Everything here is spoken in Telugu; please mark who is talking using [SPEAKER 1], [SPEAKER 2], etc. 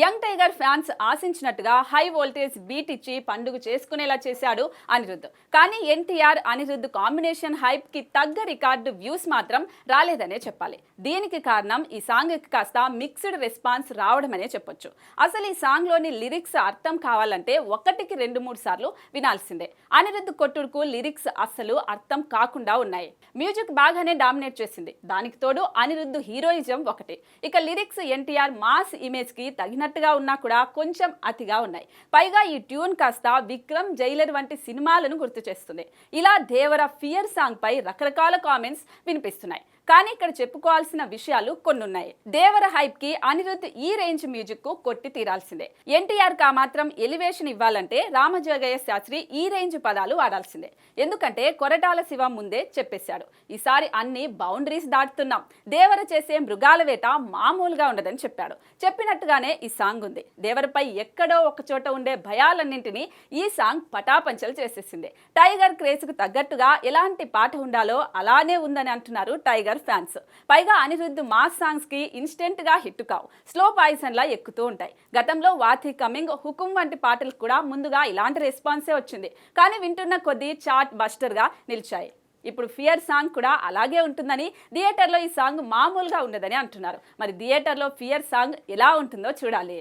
[SPEAKER 1] యంగ్ టైగర్ ఫ్యాన్స్ ఆశించినట్టుగా హై వోల్టేజ్ బీట్ ఇచ్చి పండుగ చేసుకునేలా చేశాడు అనిరుద్ధ్. కానీ ఎన్టీఆర్ అనిరుద్ధ్ కాంబినేషన్ హైప్ కి తగ్గ రికార్డు వ్యూస్ మాత్రం రాలేదనే చెప్పాలి. దీనికి కారణం ఈ సాంగ్ కి కాస్త మిక్స్డ్ రెస్పాన్స్ రావడమనే చెప్పొచ్చు. అసలు ఈ సాంగ్ లోని లిరిక్స్ అర్థం కావాలంటే ఒకటికి 2-3 సార్లు వినాల్సిందే. అనిరుద్ధ్ కొట్టుడుకు లిరిక్స్ అస్సలు అర్థం కాకుండా ఉన్నాయి. మ్యూజిక్ బాగానే డామినేట్ చేసింది. దానికి తోడు అనిరుద్ధ్ హీరోయిజం ఒకటి. ఇక లిరిక్స్ ఎన్టీఆర్ మాస్ ఇమేజ్ కి తగినట్టుగా ఉన్నా కూడా కొంచెం అతిగా ఉన్నాయి. పైగా ఈ ట్యూన్ కాస్త విక్రమ్, జైలర్ వంటి సినిమాలను గుర్తు చేస్తుంది. ఇలా దేవర ఫియర్ సాంగ్ పై రకరకాల కామెంట్స్ వినిపిస్తున్నాయి. కానీ ఇక్కడ చెప్పుకోవాల్సిన విషయాలు కొన్ని ఉన్నాయి. దేవర హైప్ కి అనిరుద్ధ్ ఈ రేంజ్ మ్యూజిక్ కు కొట్టి తీరాల్సిందే. ఎన్టీఆర్ కా మాత్రం ఎలివేషన్ ఇవ్వాలంటే రామజోగయ్య శాస్త్రి ఈ రేంజ్ పదాలు వాడాల్సిందే. ఎందుకంటే కొరటాల శివ ముందే చెప్పేశాడు, ఈసారి అన్ని బౌండరీస్ దాటుతున్నాం, దేవర చేసే మృగాల వేట మామూలుగా ఉండదని చెప్పాడు. చెప్పినట్టుగానే ఈ సాంగ్ ఉంది. దేవరపై ఎక్కడో ఒక చోట ఉండే భయాలన్నింటినీ ఈ సాంగ్ పటాపంచలు చేసేసింది. టైగర్ క్రేజ్ కు తగ్గట్టుగా ఎలాంటి పాట ఉండాలో అలానే ఉందని అంటున్నారు టైగర్ ఫ్యాన్స్. పైగా అనిరుద్ధ్ మాస్ సాంగ్స్ కి ఇన్స్టెంట్ గా హిట్ కావు, స్లో పాయిజన్ లా ఎక్కుతూ ఉంటాయి. గతంలో వాతి కమింగ్, హుకుం వంటి పాటలకు కూడా ముందుగా ఇలాంటి రెస్పాన్సే వచ్చింది. కానీ వింటున్న కొద్దీ చార్ట్ బస్టర్ గా నిలిచాయి. ఇప్పుడు ఫియర్ సాంగ్ కూడా అలాగే ఉంటుందని, థియేటర్లో ఈ సాంగ్ మామూలుగా ఉండదని అంటున్నారు. మరి థియేటర్లో ఫియర్ సాంగ్ ఎలా ఉంటుందో చూడాలి.